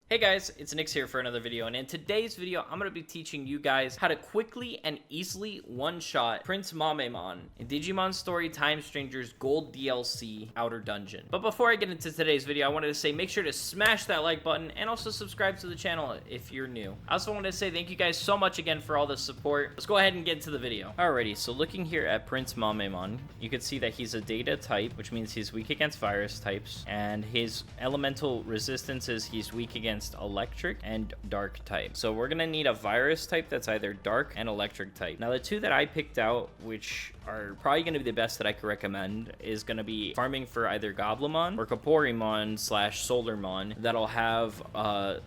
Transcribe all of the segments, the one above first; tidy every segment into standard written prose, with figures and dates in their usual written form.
Hey guys, it's Nix here for another video, and in today's video, I'm going to be teaching you guys how to quickly and easily one-shot PrinceMamemon in Digimon Story Time Stranger's Gold DLC Outer Dungeon. But before I get into today's video, I wanted to say make sure to smash that like button and also subscribe to the channel if you're new. I also wanted to say thank you guys so much again for all the support. Let's go ahead and get into the video. Alrighty, so looking here at PrinceMamemon, you can see that he's a data type, which means he's weak against virus types, and his elemental resistance is he's weak against electric and dark type. So we're gonna need a virus type that's either dark and electric type. Now the two that I picked out, which are probably gonna be the best that I could recommend, is gonna be farming for either Goblimon or Kaporimon slash Solarmon that'll have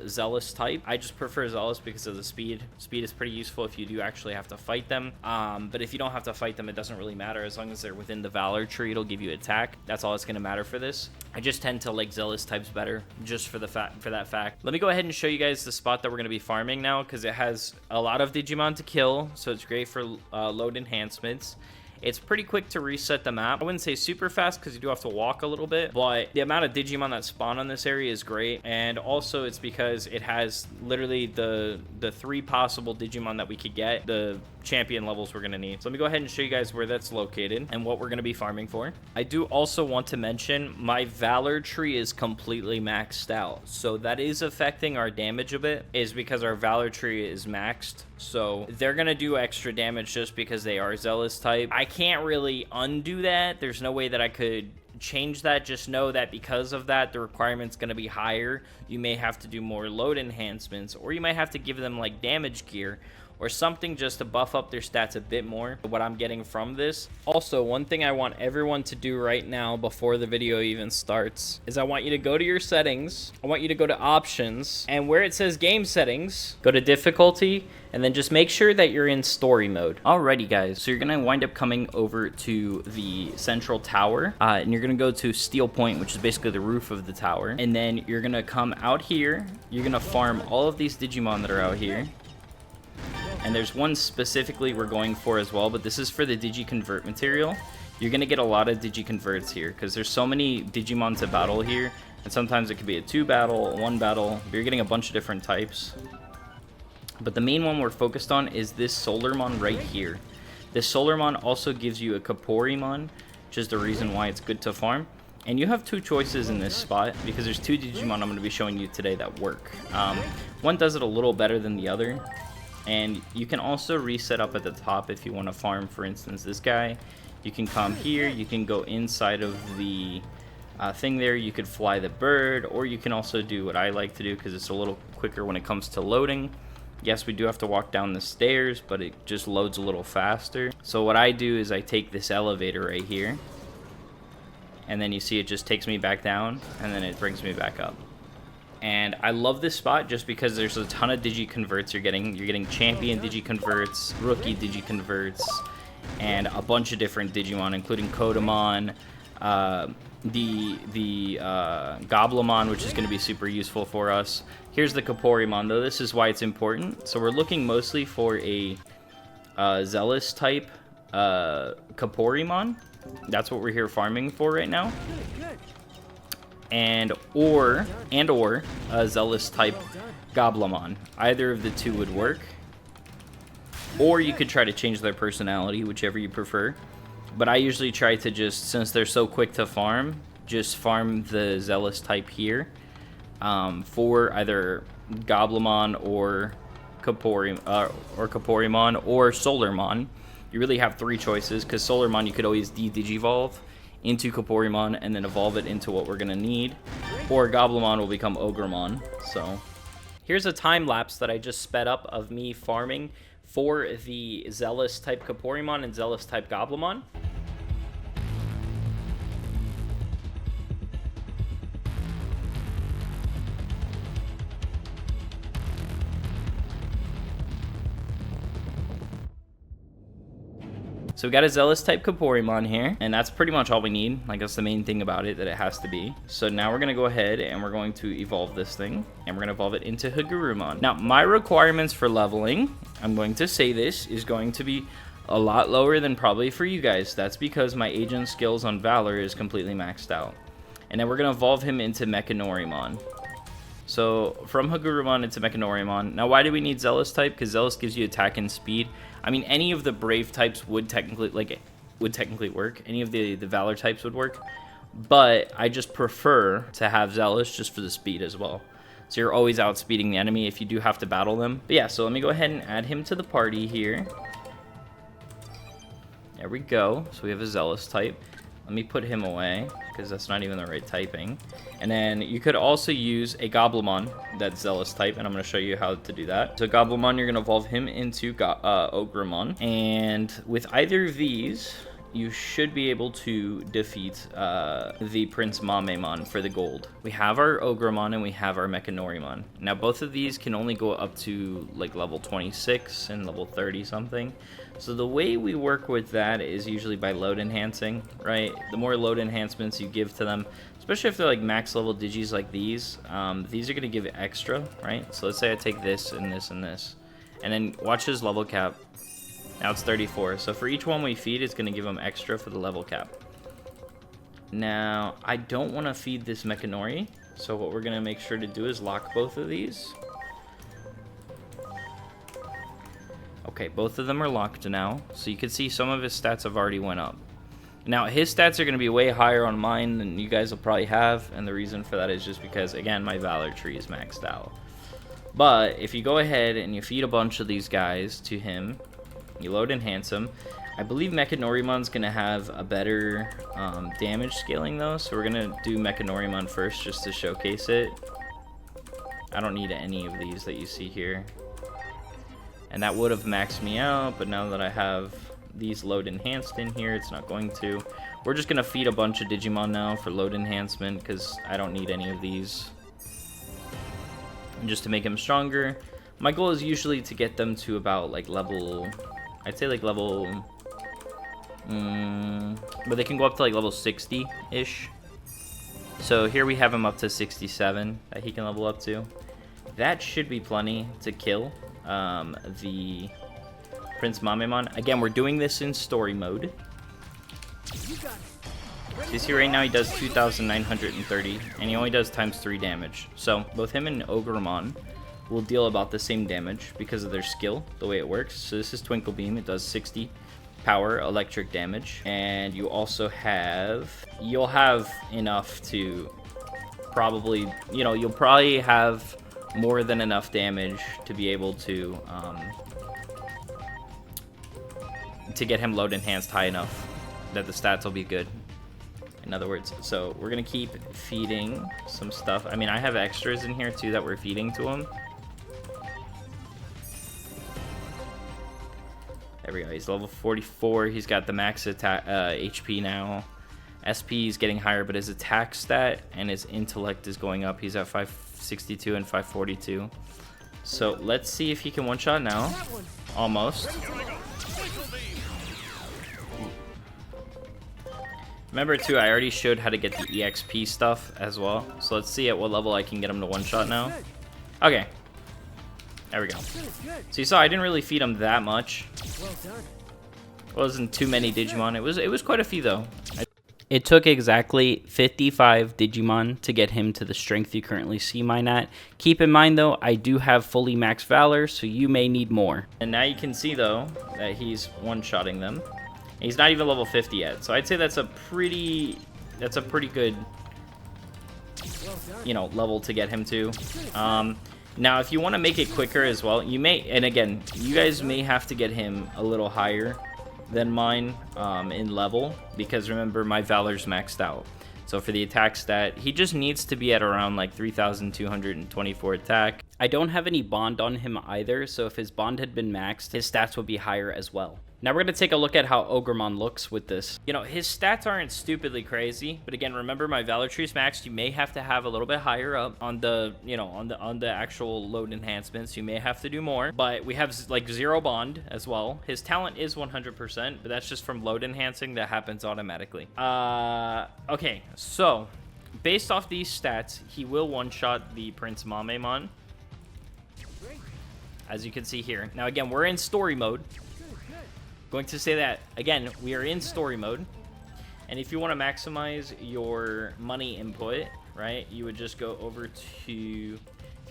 Zealous type. I just prefer Zealous because of the speed. Speed is pretty useful if you do actually have to fight them. But if you don't have to fight them, it doesn't really matter. As long as they're within the Valor tree, it'll give you attack. That's all that's gonna matter for this. I just tend to like Zealous types better just for that fact. Let me go ahead and show you guys the spot that we're going to be farming now, because it has a lot of Digimon to kill, so it's great for load enhancements. It's pretty quick to reset the map. I wouldn't say super fast because you do have to walk a little bit, but the amount of Digimon that spawn on this area is great. And also it's because it has literally the three possible Digimon that we could get, the champion levels we're going to need. So let me go ahead and show you guys where that's located and what we're going to be farming for. I do also want to mention my Valor tree is completely maxed out. So that is affecting our damage a bit, is because our Valor tree is maxed. So they're going to do extra damage just because they are Zealous type. I can't really undo that. There's no way that I could change that. Just know that because of that, the requirement's going to be higher. You may have to do more load enhancements, or you might have to give them like damage gear or something just to buff up their stats a bit more. What I'm getting from this. Also, one thing I want everyone to do right now before the video even starts is I want you to go to your settings. I want you to go to options, and where it says game settings, go to difficulty, and then just make sure that you're in story mode. Alrighty guys, so you're gonna wind up coming over to the central tower, and you're gonna go to Steel Point, which is basically the roof of the tower. And then you're gonna come out here. You're gonna farm all of these Digimon that are out here. And there's one specifically we're going for as well, but this is for the Digi-Convert material. You're going to get a lot of Digi-Converts here, because there's so many Digimon to battle here, and sometimes it could be a 2-battle, 1-battle, but you're getting a bunch of different types. But the main one we're focused on is this Solarmon right here. This Solarmon also gives you a Kaporimon, which is the reason why it's good to farm. And you have two choices in this spot, because there's two Digimon I'm going to be showing you today that work. One does it a little better than the other. And you can also reset up at the top if you want to farm, for instance, this guy. You can come here, you can go inside of the thing there, you could fly the bird, or you can also do what I like to do because it's a little quicker when it comes to loading. Yes, we do have to walk down the stairs, but it just loads a little faster. So what I do is I take this elevator right here, and then you see it just takes me back down, and then it brings me back up. And I love this spot just because there's a ton of Digi-Converts you're getting. You're getting champion Digi-Converts, rookie Digi-Converts, and a bunch of different Digimon, including Kodamon, the Goblimon, which is going to be super useful for us. Here's the Kaporimon, though. This is why it's important. So we're looking mostly for a Zealous type Kaporimon. That's what we're here farming for right now. And or a Zealous type Goblimon. Either of the two would work. Or you could try to change their personality, whichever you prefer. But I usually try to just, since they're so quick to farm, just farm the Zealous type here for either Goblimon or Kaporimon or Solarmon. You really have three choices, because Solarmon you could always de-digivolve into Kaporimon and then evolve it into what we're gonna need, or Goblimon will become Ogremon. So here's a time lapse that I just sped up of me farming for the Zealous type Kaporimon and Zealous type Goblimon. So we got a Zealous type Kaporimon here, and that's pretty much all we need. Like, that's the main thing about it, that it has to be. So now we're going to go ahead and we're going to evolve this thing, and we're going to evolve it into Hagurumon. Now, my requirements for leveling, I'm going to say this, is going to be a lot lower than probably for you guys. That's because my agent skills on Valor is completely maxed out. And then we're going to evolve him into Mechanorimon. So from Hagurumon into Mechanorimon. Now, why do we need Zealous type? Because Zealous gives you attack and speed. I mean, any of the Brave types would technically work. Any of the Valor types would work. But I just prefer to have Zealous just for the speed as well. So you're always outspeeding the enemy if you do have to battle them. But yeah, so let me go ahead and add him to the party here. There we go. So we have a Zealous type. Let me put him away, because that's not even the right typing. And then you could also use a Goblimon that's Zealous type, and I'm going to show you how to do that. So Goblimon, you're going to evolve him into Ogremon. And with either of these, you should be able to defeat the PrinceMamemon for the gold. We have our Ogremon and we have our Mechanorimon. Now, both of these can only go up to like level 26 and level 30 something. So the way we work with that is usually by load enhancing, right? The more load enhancements you give to them, especially if they're like max level digis like these are going to give it extra, right? So let's say I take this and this and this, and then watch his level cap. Now it's 34. So for each one we feed, it's going to give them extra for the level cap. Now, I don't want to feed this Mechanori, so what we're going to make sure to do is lock both of these. Okay, both of them are locked now, so you can see some of his stats have already went up. Now, his stats are going to be way higher on mine than you guys will probably have, and the reason for that is just because, again, my Valor tree is maxed out. But if you go ahead and you feed a bunch of these guys to him, you load enhance him, I believe Mechanorimon's going to have a better damage scaling, though, so we're going to do Mechanorimon first just to showcase it. I don't need any of these that you see here. And that would have maxed me out, but now that I have these load enhanced in here, it's not going to. We're just going to feed a bunch of Digimon now for load enhancement, because I don't need any of these. And just to make them stronger. My goal is usually to get them to about like level, I'd say like level, but they can go up to like level 60-ish. So here we have him up to 67 that he can level up to. That should be plenty to kill the PrinceMamemon. Again, we're doing this in story mode. You see right now he does 2,930, and he only does ×3 damage. So both him and Ogremon will deal about the same damage because of their skill, the way it works. So this is Twinkle Beam. It does 60 power electric damage, and you also you'll have enough to probably, you'll probably have more than enough damage to be able to get him load enhanced high enough that the stats will be good, in other words. So we're gonna keep feeding some stuff. I mean, I have extras in here too that we're feeding to him. There we go. He's level 44. He's got the max attack HP now. SP is getting higher, but his attack stat and his intellect is going up. He's at 562 and 542. So let's see if he can one-shot now. Almost. Remember too, I already showed how to get the EXP stuff as well. So let's see at what level I can get him to one-shot now. Okay. There we go. So you saw I didn't really feed him that much. It wasn't too many Digimon. It was quite a few though. It took exactly 55 Digimon to get him to the strength you currently see mine at. Keep in mind though, I do have fully maxed Valor, so you may need more. And now you can see though that he's one-shotting them. And he's not even level 50 yet, so I'd say that's a pretty good, level to get him to. Now, if you want to make it quicker as well, you may, and again, you guys may have to get him a little higher than mine in level, because remember, my Valor's maxed out. So for the attack stat, he just needs to be at around like 3,224 attack. I don't have any bond on him either, so if his bond had been maxed, his stats would be higher as well. Now we're going to take a look at how Ogremon looks with this. His stats aren't stupidly crazy, but again, remember my Valor tree is maxed. You may have to have a little bit higher up on the, on the actual load enhancements. You may have to do more, but we have like 0 bond as well. His talent is 100%, but that's just from load enhancing. That happens automatically. Okay, so based off these stats, he will one-shot the PrinceMamemon, as you can see here. Now again, we're in story mode. Going to say that again, we are in story mode, and if you want to maximize your money input, right, you would just go over to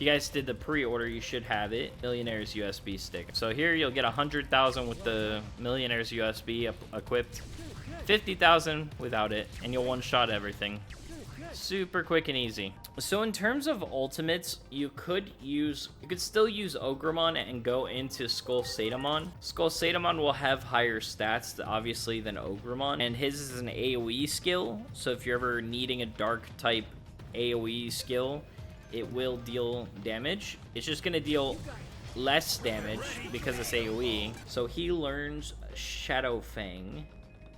If you guys did the pre-order, you should have it. Millionaire's USB stick. So here you'll get 100,000 with the Millionaire's USB equipped, 50,000 without it, and you'll one-shot everything. Super quick and easy. So in terms of ultimates, you could still use Ogremon and go into Skullsatamon. Skullsatamon will have higher stats, obviously, than Ogremon, and his is an AoE skill. So if you're ever needing a dark type AoE skill, it will deal damage. It's just gonna deal less damage because it's AoE. So he learns Shadow Fang,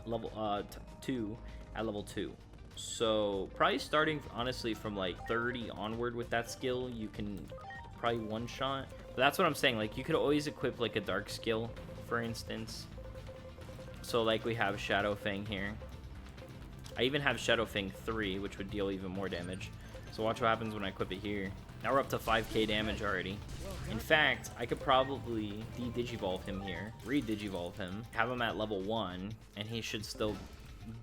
level 2 at level 2. So probably starting honestly from like 30 onward with that skill, you can probably one shot. But that's what I'm saying. Like you could always equip like a dark skill, for instance. So like we have Shadow Fang here. I even have Shadow Fang 3, which would deal even more damage. So watch what happens when I equip it here. Now we're up to 5k damage already. In fact, I could probably de-digivolve him here, re-digivolve him, have him at level 1, and he should still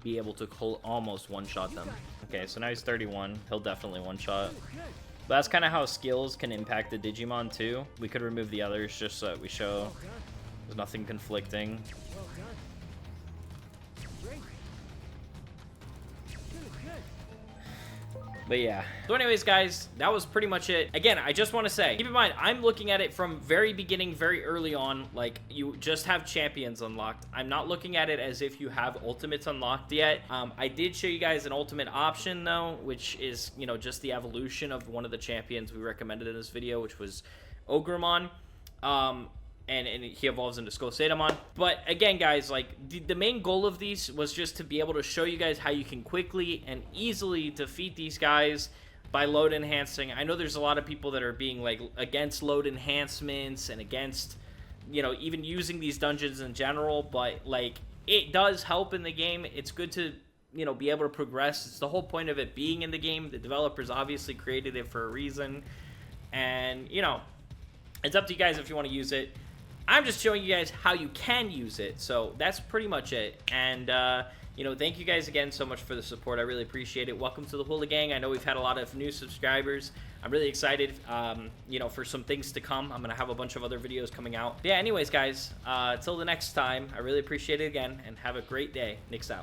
be able to almost one-shot them. Okay, so now he's 31. He'll definitely one-shot. But that's kind of how skills can impact the Digimon too. We could remove the others just so that we show there's nothing conflicting. But yeah. So anyways, guys, that was pretty much it. Again, I just want to say, keep in mind, I'm looking at it from very beginning, very early on. Like, you just have champions unlocked. I'm not looking at it as if you have ultimates unlocked yet. I did show you guys an ultimate option, though, which is, you know, just the evolution of one of the champions we recommended in this video, which was Ogremon. And he evolves into Skullsatamon. But again, guys, like the main goal of these was just to be able to show you guys how you can quickly and easily defeat these guys by load enhancing. I know there's a lot of people that are being like against load enhancements and against, you know, even using these dungeons in general, but like it does help in the game. It's good to, you know, be able to progress. It's the whole point of it being in the game. The developers obviously created it for a reason, and you know, it's up to you guys if you want to use it. I'm just showing you guys how you can use it, so that's pretty much it. And you know, thank you guys again so much for the support. I really appreciate it. Welcome to the Hula Gang. I know we've had a lot of new subscribers. I'm really excited, you know, for some things to come. I'm gonna have a bunch of other videos coming out. But yeah, anyways, guys, till the next time, I really appreciate it again, and have a great day. Nix out.